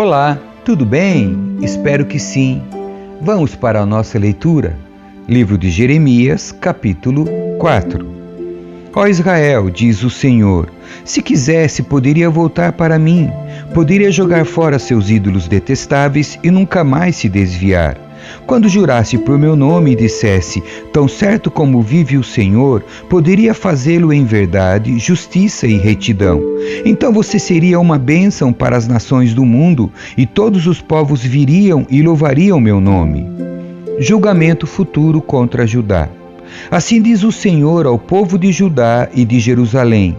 Olá, tudo bem? Espero que sim. Vamos para a nossa leitura. Livro de Jeremias, capítulo 4. Ó Israel, diz o Senhor, se quisesse, poderia voltar para mim, poderia jogar fora seus ídolos detestáveis e nunca mais se desviar. Quando jurasse por meu nome e dissesse, tão certo como vive o Senhor, poderia fazê-lo em verdade, justiça e retidão. Então você seria uma bênção para as nações do mundo, e todos os povos viriam e louvariam meu nome. Julgamento futuro contra Judá. Assim diz o Senhor ao povo de Judá e de Jerusalém: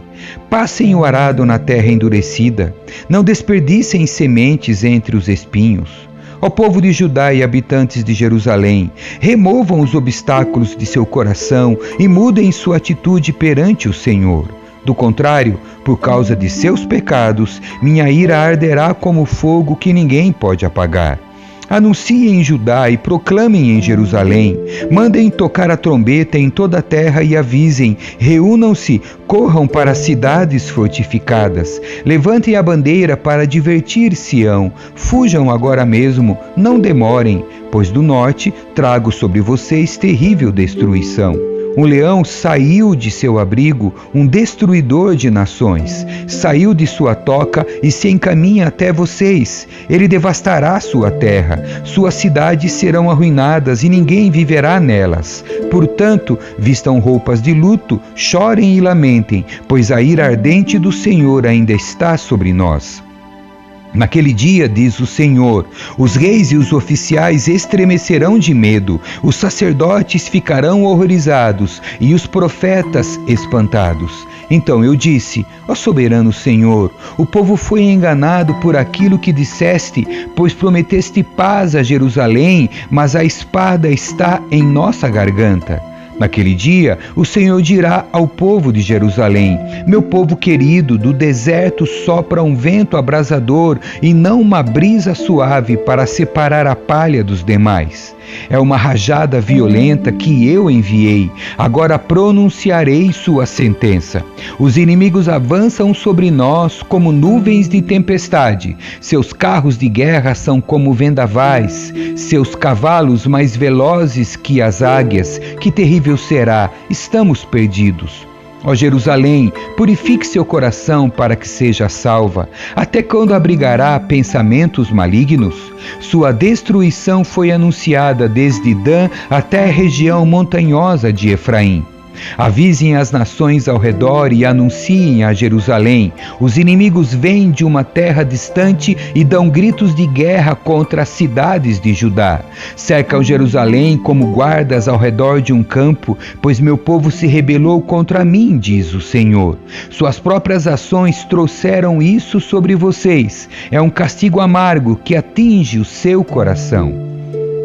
passem o arado na terra endurecida, não desperdicem sementes entre os espinhos. Ó povo de Judá e habitantes de Jerusalém, removam os obstáculos de seu coração e mudem sua atitude perante o Senhor. Do contrário, por causa de seus pecados, minha ira arderá como fogo que ninguém pode apagar. Anunciem em Judá e proclamem em Jerusalém. Mandem tocar a trombeta em toda a terra e avisem. Reúnam-se, corram para as cidades fortificadas. Levantem a bandeira para divertir Sião. Fujam agora mesmo, não demorem, pois do norte trago sobre vocês terrível destruição. Um leão saiu de seu abrigo, um destruidor de nações. Saiu de sua toca e se encaminha até vocês. Ele devastará sua terra. Suas cidades serão arruinadas e ninguém viverá nelas. Portanto, vistam roupas de luto, chorem e lamentem, pois a ira ardente do Senhor ainda está sobre nós. Naquele dia, diz o Senhor, os reis e os oficiais estremecerão de medo, os sacerdotes ficarão horrorizados e os profetas espantados. Então eu disse, ó soberano Senhor, o povo foi enganado por aquilo que disseste, pois prometeste paz a Jerusalém, mas a espada está em nossa garganta. Naquele dia, o Senhor dirá ao povo de Jerusalém: meu povo querido, do deserto sopra um vento abrasador e não uma brisa suave para separar a palha dos demais. É uma rajada violenta que eu enviei. Agora pronunciarei sua sentença. Os inimigos avançam sobre nós como nuvens de tempestade. Seus carros de guerra são como vendavais. Seus cavalos mais velozes que as águias. Que terrível será! Estamos perdidos. Ó Jerusalém, purifique seu coração para que seja salva. Até quando abrigará pensamentos malignos? Sua destruição foi anunciada desde Dan até a região montanhosa de Efraim. Avisem as nações ao redor e anunciem a Jerusalém. Os inimigos vêm de uma terra distante e dão gritos de guerra contra as cidades de Judá. Cercam Jerusalém como guardas ao redor de um campo, pois meu povo se rebelou contra mim, diz o Senhor. Suas próprias ações trouxeram isso sobre vocês. É um castigo amargo que atinge o seu coração.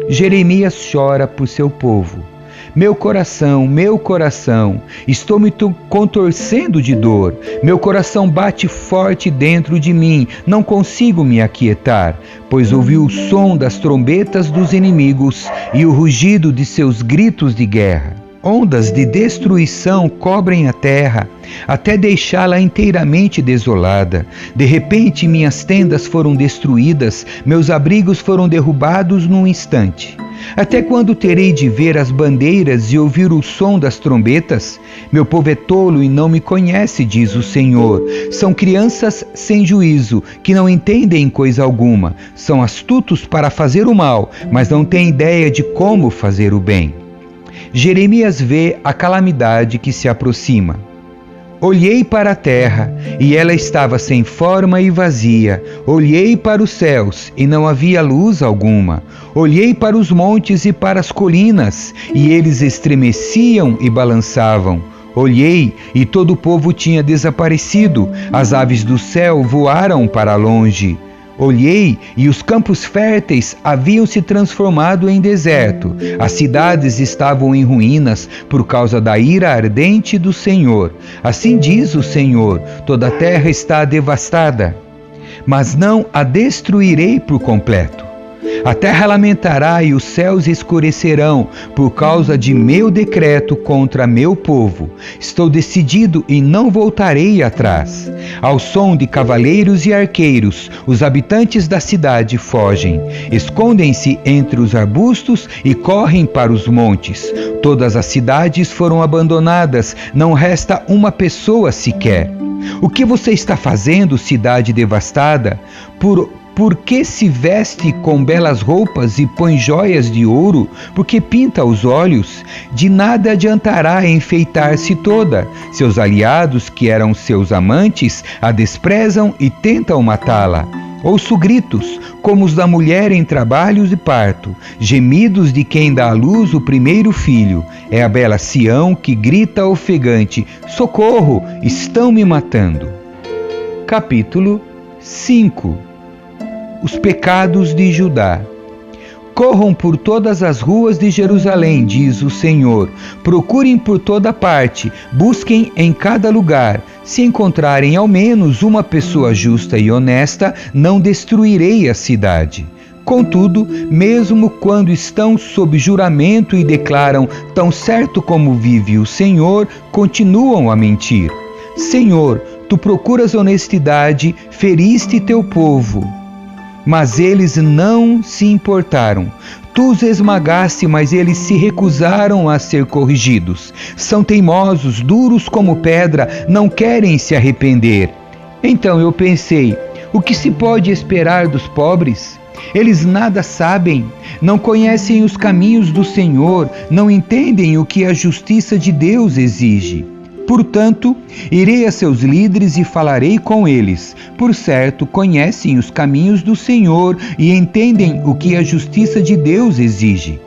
Jeremias chora por seu povo. Meu coração, estou me contorcendo de dor. Meu coração bate forte dentro de mim, não consigo me aquietar, pois ouvi o som das trombetas dos inimigos e o rugido de seus gritos de guerra. Ondas de destruição cobrem a terra, até deixá-la inteiramente desolada. De repente minhas tendas foram destruídas, meus abrigos foram derrubados num instante. Até quando terei de ver as bandeiras e ouvir o som das trombetas? Meu povo é tolo e não me conhece, diz o Senhor. São crianças sem juízo, que não entendem coisa alguma. São astutos para fazer o mal, mas não têm ideia de como fazer o bem. Jeremias vê a calamidade que se aproxima. Olhei para a terra, e ela estava sem forma e vazia. Olhei para os céus, e não havia luz alguma. Olhei para os montes e para as colinas, e eles estremeciam e balançavam. Olhei, e todo o povo tinha desaparecido. As aves do céu voaram para longe. Olhei, e os campos férteis haviam se transformado em deserto. As cidades estavam em ruínas por causa da ira ardente do Senhor. Assim diz o Senhor: toda a terra está devastada, mas não a destruirei por completo. A terra lamentará e os céus escurecerão por causa de meu decreto contra meu povo. Estou decidido e não voltarei atrás. Ao som de cavaleiros e arqueiros, os habitantes da cidade fogem. Escondem-se entre os arbustos e correm para os montes. Todas as cidades foram abandonadas, não resta uma pessoa sequer. O que você está fazendo, cidade devastada? Por que se veste com belas roupas e põe joias de ouro? Porque pinta os olhos? De nada adiantará enfeitar-se toda. Seus aliados, que eram seus amantes, a desprezam e tentam matá-la. Ouço gritos, como os da mulher em trabalhos de parto, gemidos de quem dá à luz o primeiro filho. É a bela Sião que grita ofegante: socorro, estão me matando. Capítulo 5. Os pecados de Judá. Corram por todas as ruas de Jerusalém, diz o Senhor. Procurem por toda parte, busquem em cada lugar. Se encontrarem ao menos uma pessoa justa e honesta, não destruirei a cidade. Contudo, mesmo quando estão sob juramento e declaram, tão certo como vive o Senhor, continuam a mentir. Senhor, tu procuras honestidade, feriste teu povo. Mas eles não se importaram. Tu os esmagaste, mas eles se recusaram a ser corrigidos. São teimosos, duros como pedra, não querem se arrepender. Então eu pensei, o que se pode esperar dos pobres? Eles nada sabem, não conhecem os caminhos do Senhor, não entendem o que a justiça de Deus exige. Portanto, irei a seus líderes e falarei com eles. Por certo, conhecem os caminhos do Senhor e entendem o que a justiça de Deus exige.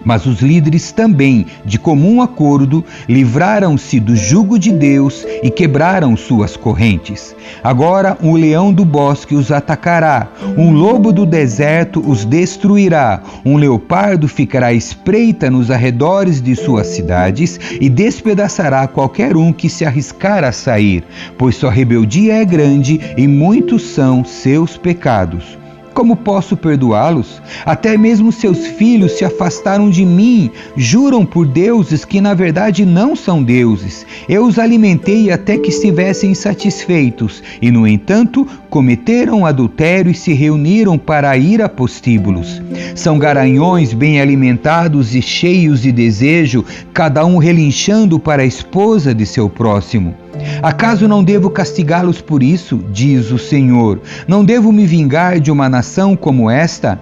Mas os líderes também, de comum acordo, livraram-se do jugo de Deus e quebraram suas correntes. Agora um leão do bosque os atacará, um lobo do deserto os destruirá, um leopardo ficará à espreita nos arredores de suas cidades e despedaçará qualquer um que se arriscar a sair, pois sua rebeldia é grande e muitos são seus pecados. Como posso perdoá-los? Até mesmo seus filhos se afastaram de mim, juram por deuses que na verdade não são deuses. Eu os alimentei até que estivessem satisfeitos, e no entanto cometeram adultério e se reuniram para ir a prostíbulos. São garanhões bem alimentados e cheios de desejo, cada um relinchando para a esposa de seu próximo. Acaso não devo castigá-los por isso, diz o Senhor? Não devo me vingar de uma nação como esta?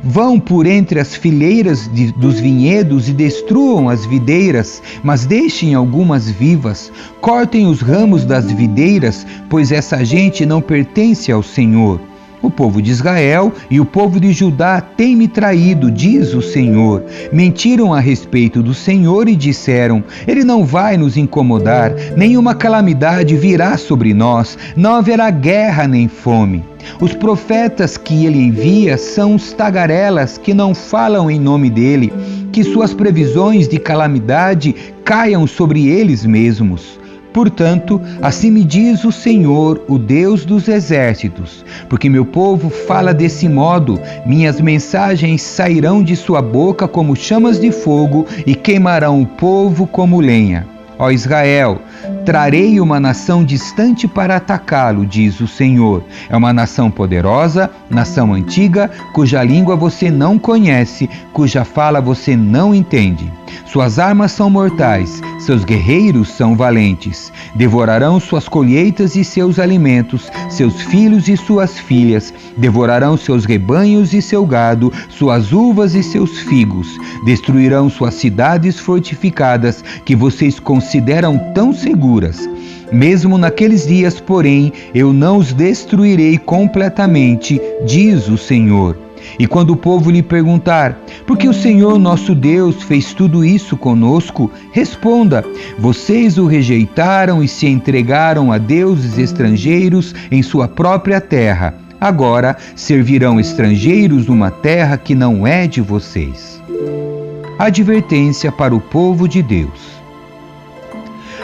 Vão por entre as fileiras dos vinhedos e destruam as videiras, mas deixem algumas vivas. Cortem os ramos das videiras, pois essa gente não pertence ao Senhor. O povo de Israel e o povo de Judá têm me traído, diz o Senhor. Mentiram a respeito do Senhor e disseram: Ele não vai nos incomodar, nenhuma calamidade virá sobre nós, não haverá guerra nem fome. Os profetas que ele envia são os tagarelas que não falam em nome dele, que suas previsões de calamidade caiam sobre eles mesmos. Portanto, assim me diz o Senhor, o Deus dos exércitos, porque meu povo fala desse modo, minhas mensagens sairão de sua boca como chamas de fogo e queimarão o povo como lenha. Ó Israel, trarei uma nação distante para atacá-lo, diz o Senhor. É uma nação poderosa, nação antiga, cuja língua você não conhece, cuja fala você não entende. Suas armas são mortais, seus guerreiros são valentes. Devorarão suas colheitas e seus alimentos, seus filhos e suas filhas. Devorarão seus rebanhos e seu gado, suas uvas e seus figos. Destruirão suas cidades fortificadas, que vocês consideram tão seguras. Mesmo naqueles dias, porém, eu não os destruirei completamente, diz o Senhor. E quando o povo lhe perguntar: por que o Senhor nosso Deus fez tudo isso conosco? Responda: vocês o rejeitaram e se entregaram a deuses estrangeiros em sua própria terra. Agora servirão estrangeiros numa terra que não é de vocês. Advertência para o povo de Deus.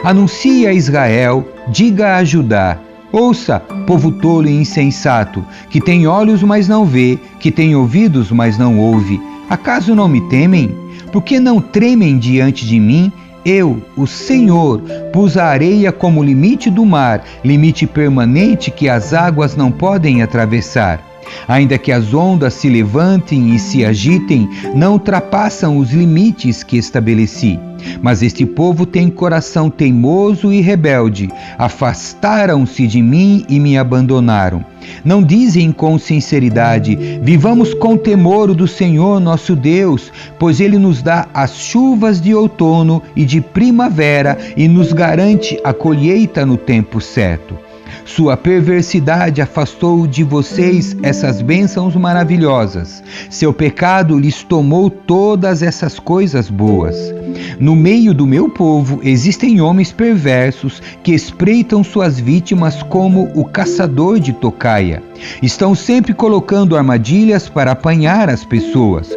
Anuncie a Israel, diga a Judá: Ouça, povo tolo e insensato, que tem olhos, mas não vê, que tem ouvidos, mas não ouve. Acaso não me temem? Por que não tremem diante de mim? Eu, o Senhor, pus a areia como limite do mar, limite permanente que as águas não podem atravessar. Ainda que as ondas se levantem e se agitem, não ultrapassam os limites que estabeleci. Mas este povo tem coração teimoso e rebelde. Afastaram-se de mim e me abandonaram. Não dizem com sinceridade: vivamos com temor do Senhor nosso Deus, pois Ele nos dá as chuvas de outono e de primavera e nos garante a colheita no tempo certo. Sua perversidade afastou de vocês essas bênçãos maravilhosas. Seu pecado lhes tomou todas essas coisas boas. No meio do meu povo existem homens perversos que espreitam suas vítimas como o caçador de tocaia. Estão sempre colocando armadilhas para apanhar as pessoas.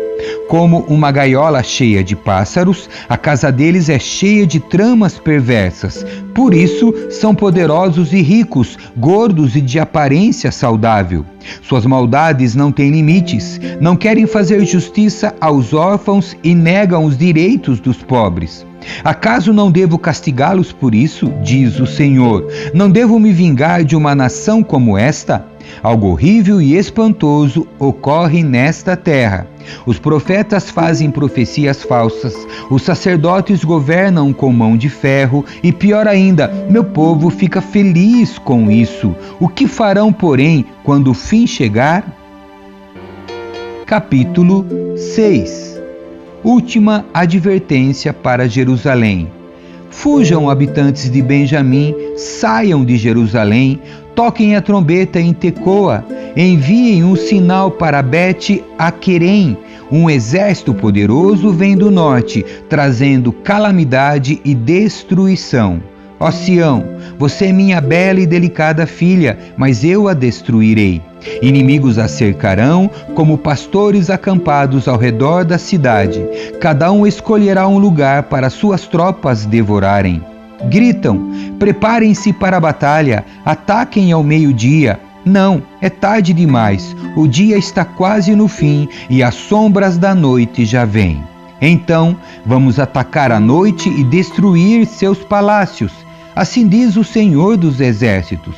Como uma gaiola cheia de pássaros, a casa deles é cheia de tramas perversas. Por isso, são poderosos e ricos, gordos e de aparência saudável. Suas maldades não têm limites, não querem fazer justiça aos órfãos e negam os direitos dos pobres. Acaso não devo castigá-los por isso? Diz o Senhor. Não devo me vingar de uma nação como esta? Algo horrível e espantoso ocorre nesta terra. Os profetas fazem profecias falsas, os sacerdotes governam com mão de ferro e, pior ainda, meu povo fica feliz com isso. O que farão, porém, quando o fim chegar? Capítulo 6. Última advertência para Jerusalém. Fujam, habitantes de Benjamim, saiam de Jerusalém, toquem a trombeta em Tecoa, enviem um sinal para Bet-Aquerem. Um exército poderoso vem do norte, trazendo calamidade e destruição. Ó Sião, você é minha bela e delicada filha, mas eu a destruirei. Inimigos a cercarão, como pastores acampados ao redor da cidade. Cada um escolherá um lugar para suas tropas devorarem. Gritam: preparem-se para a batalha, ataquem ao meio-dia. Não, é tarde demais, o dia está quase no fim e as sombras da noite já vêm. Então, vamos atacar à noite e destruir seus palácios. Assim diz o Senhor dos Exércitos.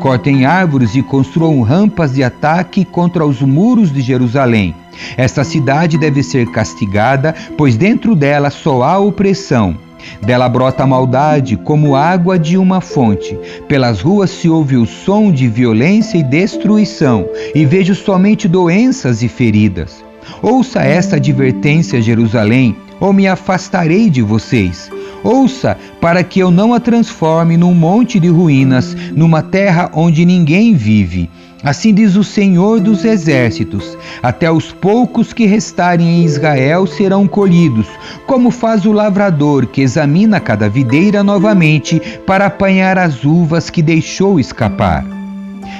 Cortem árvores e construam rampas de ataque contra os muros de Jerusalém. Esta cidade deve ser castigada, pois dentro dela só há opressão. Dela brota a maldade como água de uma fonte. Pelas ruas se ouve o som de violência e destruição, e vejo somente doenças e feridas. Ouça esta advertência, Jerusalém, ou me afastarei de vocês. Ouça, para que eu não a transforme num monte de ruínas, numa terra onde ninguém vive. Assim diz o Senhor dos Exércitos: até os poucos que restarem em Israel serão colhidos, como faz o lavrador que examina cada videira novamente para apanhar as uvas que deixou escapar.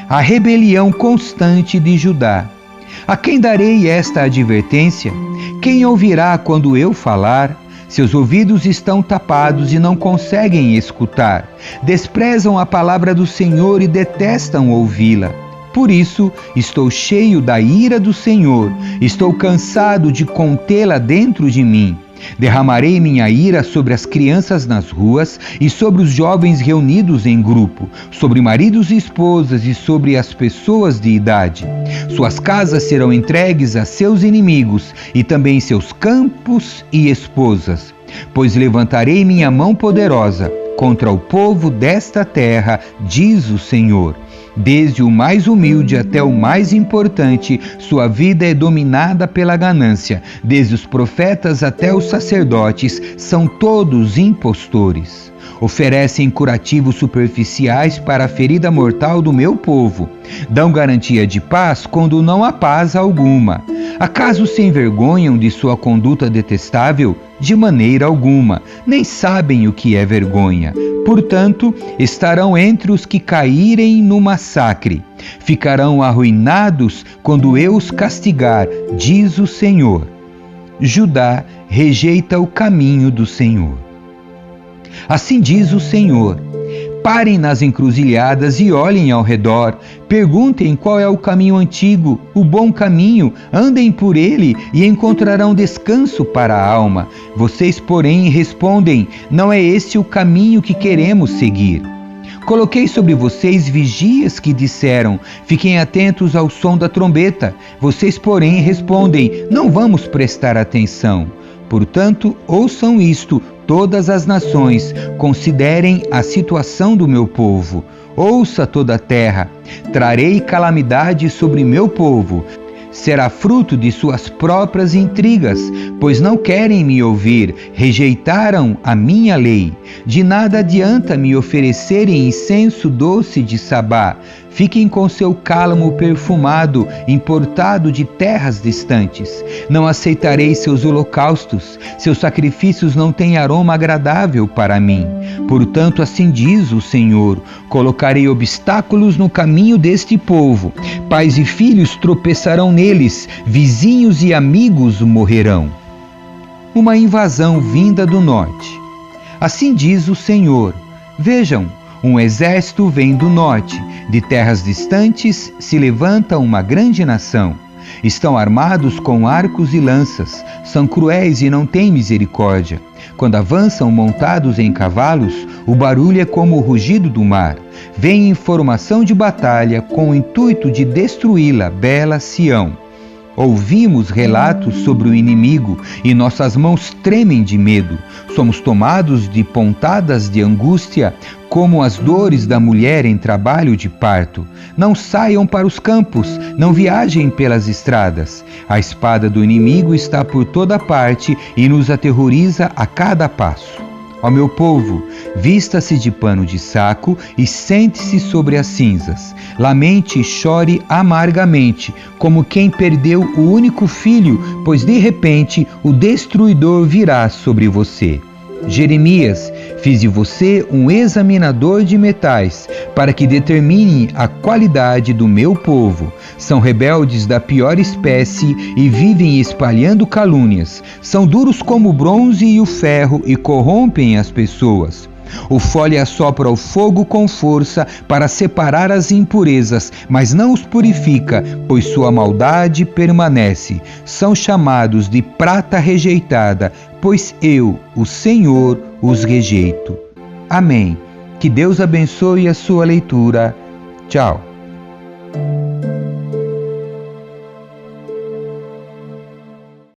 A rebelião constante de Judá. A quem darei esta advertência? Quem ouvirá quando eu falar? Seus ouvidos estão tapados e não conseguem escutar. Desprezam a palavra do Senhor e detestam ouvi-la. Por isso, estou cheio da ira do Senhor. Estou cansado de contê-la dentro de mim. Derramarei minha ira sobre as crianças nas ruas e sobre os jovens reunidos em grupo, sobre maridos e esposas e sobre as pessoas de idade. Suas casas serão entregues a seus inimigos e também seus campos e esposas, pois levantarei minha mão poderosa contra o povo desta terra, diz o Senhor. Desde o mais humilde até o mais importante, sua vida é dominada pela ganância. Desde os profetas até os sacerdotes, são todos impostores. Oferecem curativos superficiais para a ferida mortal do meu povo. Dão garantia de paz quando não há paz alguma. Acaso se envergonham de sua conduta detestável? De maneira alguma. Nem sabem o que é vergonha. Portanto, estarão entre os que caírem no massacre. Ficarão arruinados quando eu os castigar, diz o Senhor. Judá rejeita o caminho do Senhor. Assim diz o Senhor: Parem nas encruzilhadas e olhem ao redor. Perguntem qual é o caminho antigo, o bom caminho. Andem por ele e encontrarão descanso para a alma. Vocês, porém, respondem: não é esse o caminho que queremos seguir. Coloquei sobre vocês vigias que disseram: fiquem atentos ao som da trombeta. Vocês, porém, respondem: não vamos prestar atenção. Portanto, ouçam isto, todas as nações, considerem a situação do meu povo. Ouça toda a terra: trarei calamidade sobre meu povo. Será fruto de suas próprias intrigas, pois não querem me ouvir, rejeitaram a minha lei. De nada adianta me oferecerem incenso doce de Sabá. Fiquem com seu cálamo perfumado, importado de terras distantes. Não aceitarei seus holocaustos, seus sacrifícios não têm aroma agradável para mim. Portanto, assim diz o Senhor: colocarei obstáculos no caminho deste povo. Pais e filhos tropeçarão neles, vizinhos e amigos morrerão. Uma invasão vinda do norte. Assim diz o Senhor: vejam, um exército vem do norte, de terras distantes se levanta uma grande nação. Estão armados com arcos e lanças, são cruéis e não têm misericórdia. Quando avançam montados em cavalos, o barulho é como o rugido do mar. Vem em formação de batalha com o intuito de destruí-la, bela Sião. Ouvimos relatos sobre o inimigo e nossas mãos tremem de medo. Somos tomados de pontadas de angústia, como as dores da mulher em trabalho de parto. Não saiam para os campos, não viajem pelas estradas. A espada do inimigo está por toda parte e nos aterroriza a cada passo. Ó meu povo, vista-se de pano de saco e sente-se sobre as cinzas. Lamente e chore amargamente, como quem perdeu o único filho, pois de repente o destruidor virá sobre você. Jeremias, fiz de você um examinador de metais, para que determine a qualidade do meu povo. São rebeldes da pior espécie e vivem espalhando calúnias. São duros como o bronze e o ferro e corrompem as pessoas. O fole assopra o fogo com força para separar as impurezas, mas não os purifica, pois sua maldade permanece. São chamados de prata rejeitada, pois eu, o Senhor, os rejeito. Amém. Que Deus abençoe a sua leitura. Tchau.